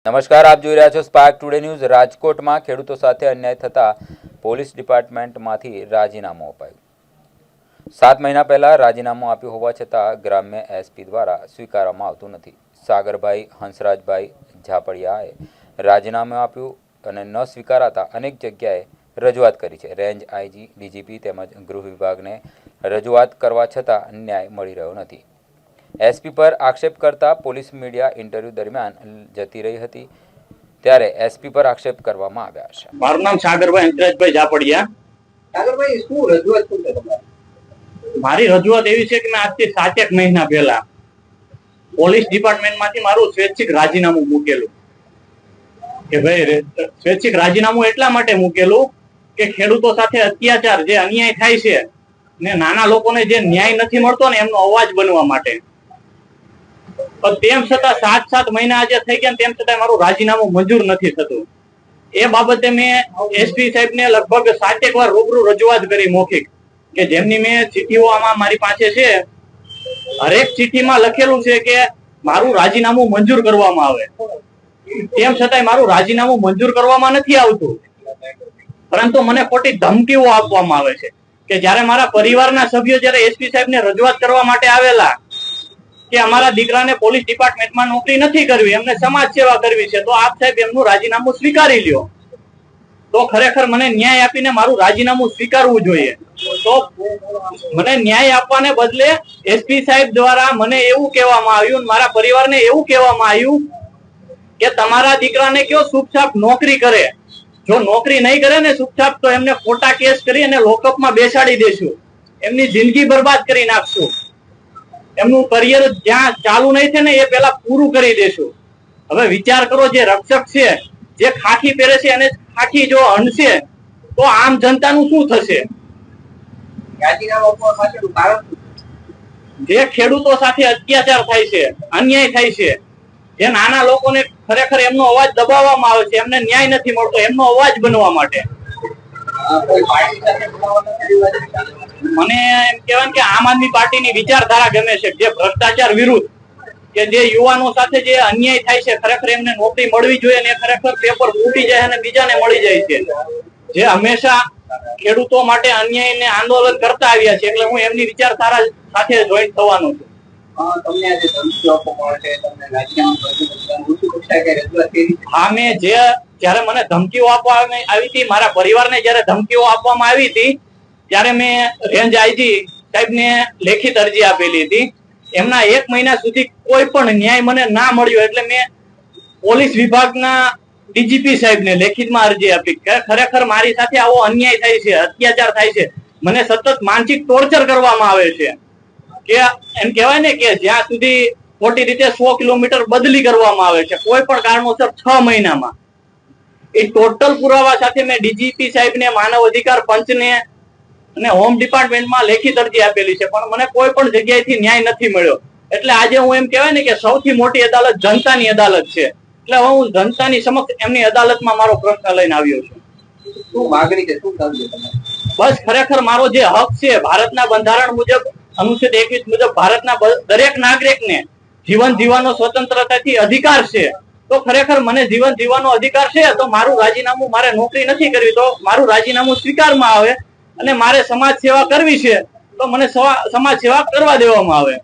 નમસ્કાર, આપ જોઈ રહ્યા છો સ્પાર્ક ટુડે ન્યૂઝ। રાજકોટમાં ખેડૂતો સાથે અન્યાય થતા પોલીસ ડિપાર્ટમેન્ટમાંથી રાજીનામું અપાયું। 7 મહિના પહેલા રાજીનામું આપ્યું હોવા છતાં ગ્રામ્ય એસપી દ્વારા સ્વીકારવામાં આવતું નથી। સાગરભાઈ હંસરાજભાઈ ઝાપડિયાએ રાજીનામું આપ્યું અને ન સ્વીકારાતા અનેક જગ્યાએ રજૂઆત કરી છે। રેન્જ આઈજી, ડીજીપી તેમજ ગૃહ વિભાગને રજૂઆત કરવા છતાં ન્યાય મળી રહ્યો નથી। એસપી પર આક્ષેપ કરતા પોલીસ મીડિયા ઇન્ટરવ્યુ દરમિયાન જતી રહી હતી, ત્યારે એસપી પર આક્ષેપ કરવામાં આવ્યા છે। મારું નામ સાગરભાઈ હંસરાજભાઈ ઝાપડિયા। સાગરભાઈ, શું રજૂઆત શું છે તમારી? મારી રજૂઆત એવી છે કે મેં આજથી 7 મહિના પહેલા પોલીસ ડિપાર્ટમેન્ટમાંથી મારું સ્વૈચ્છિક રાજીનામું મૂકેલું કે ભાઈ સ્વૈચ્છિક રાજીનામું એટલા માટે મૂકેલું કે ખેડૂતો સાથે અત્યાચાર જે અન્યાય થાય છે ને નાના લોકોને જે ન્યાય નથી મળતો ને એમનો અવાજ બનવા માટે। પણ તેમ છતાં 7 મહિના આજે થઈ ગયા તેમ છતાં મારું રાજીનામું મંજૂર નથી થતું। એ બાબતે મેં એસપી સાહેબને લગભગ 7 વાર રૂબરૂ રજૂઆત કરી મૌખિક, કે જેમની મેં ચિઠ્ઠીઓ આમાં મારી પાસે છે। હરેક ચિઠ્ઠીમાં લખેલું છે કે મારું રાજીનામું મંજૂર કરવામાં આવે, તેમ છતાંય મારું રાજીનામું મંજૂર કરવામાં નથી આવતું, પરંતુ મને ખોટી ધમકીઓ આપવામાં આવે છે। કે જ્યારે મારા પરિવારના સભ્યો જ્યારે એસપી સાહેબને રજૂઆત કરવા માટે આવેલા કે અમારા દીકરાને પોલીસ ડિપાર્ટમેન્ટમાં નોકરી નથી કરવી, એમને સમાજ સેવા કરવી છે, તો આપ સાહેબ એમનું રાજીનામું સ્વીકારી લ્યો। તો ખરેખર મને ન્યાય આપીને મારું રાજીનામું સ્વીકારવું જોઈએ। તો મને ન્યાય આપવાને બદલે એસપી સાહેબ દ્વારા મને એવું કહેવામાં આવ્યું, મારા પરિવારને એવું કહેવામાં આવ્યું કે તમારા દીકરાને કયો ચૂપચાપ નોકરી કરે, જો નોકરી નહીં કરે ને ચૂપચાપ તો એમને ખોટા કેસ કરી અને લોકઅપમાં બેસાડી દેશું, એમની જિંદગી બરબાદ કરી નાખશું, એમનું કરિયર જ્યાં ચાલુ નહીં છે ને એ પેલા પૂરું કરી દેશું। હવે વિચાર કરો, જે રક્ષક છે, જે ખાખી પહેરે છે અને ખાખી જો હણશે તો આમ જનતાનું શું થશે? રાજીનામું આપવા પાછળનું કારણ શું? જે ખેડૂતો સાથે અત્યાચાર થાય છે, અન્યાય થાય છે, જે નાના લોકોને ખરેખર એમનો અવાજ દબાવવામાં આવે છે, એમને ન્યાય નથી મળતો, એમનો અવાજ બનવા માટે કોઈ પાર્ટી સાથે મને એમ કહેવાય કે આમ આદમી પાર્ટીની વિચારધારા ગમે છે, જે ભ્રષ્ટાચાર વિરુદ્ધ, કે જે યુવાનો સાથે જે અન્યાય થાય છે, ખરેખર એમને નોકરી મળવી જોઈએ અને ખરેખર પેપર ફૂટી જાય અને બીજાને મળી જાય છે, જે હંમેશા ખેડૂતો માટે અન્યાયને આંદોલન કરતા આવ્યા છે, એટલે હું એમની વિચારધારા સાથે જોઈન્ટ થવાનો છું। તમને આજે ધમકીઓ આપવામાં આવે છે, તમને રાજીનામું ઉચ્ચ કક્ષાએ કઈ રજૂઆત કરી? હા, મેં જ્યારે મને ધમકીઓ આપવામાં આવી હતી, મારા પરિવારને જ્યારે ધમકીઓ આપવામાં આવી હતી, ત્યારે મેં રેન્જ આઈજી સાહેબને લેખિત અરજી આપેલી હતી। એમના 1 મહિના સુધી કોઈ પણ ન્યાય મને ના મળ્યો, એટલે મેં પોલીસ વિભાગના ડીજીપી સાહેબને લેખિતમાં અરજી આપી કે ખરેખર મારી સાથે આવો અન્યાય થાય છે, અત્યાચાર થાય છે, મને સતત માનસિક ટોર્ચર કરવામાં આવે છે, કે એમ કહેવાય ને કે જ્યાં સુધી ખોટી રીતે 100 કિલોમીટર બદલી કરવામાં આવે છે કોઈ પણ કારણોસર 6 મહિનામાં। એ ટોટલ પુરાવા સાથે મેં ડીજીપી સાહેબને, માનવ અધિકાર પંચને અને હોમ ડિપાર્ટમેન્ટમાં લેખિત અરજી આપેલી છે, પણ મને કોઈ પણ જગ્યાએથી ન્યાય નથી મળ્યો। એટલે આજે હું એમ કહેવાય ને કે સૌથી મોટી અદાલત જનતાની અદાલત છે, એટલે હવે હું જનતાની સમક્ષ એમની અદાલતમાં મારો પ્રશ્ન લઈને આવ્યો છું। શું માગણી છે, શું કરવું છે તમારે? બસ ખરેખર મારો જે હક છે, ભારતના બંધારણ મુજબ અનુચ્છેદ 21 મુજબ ભારતના દરેક નાગરિકને જીવન જીવવાનો સ્વતંત્રતાથી અધિકાર છે, તો ખરેખર મને જીવન જીવવાનો અધિકાર છે, તો મારું રાજીનામું, મારે નોકરી નથી કરવી તો મારું રાજીનામું સ્વીકારવામાં આવે, અને મારે સમાજ સેવા કરવી છે તો મને સમાજ સેવા કરવા દેવામાં આવે।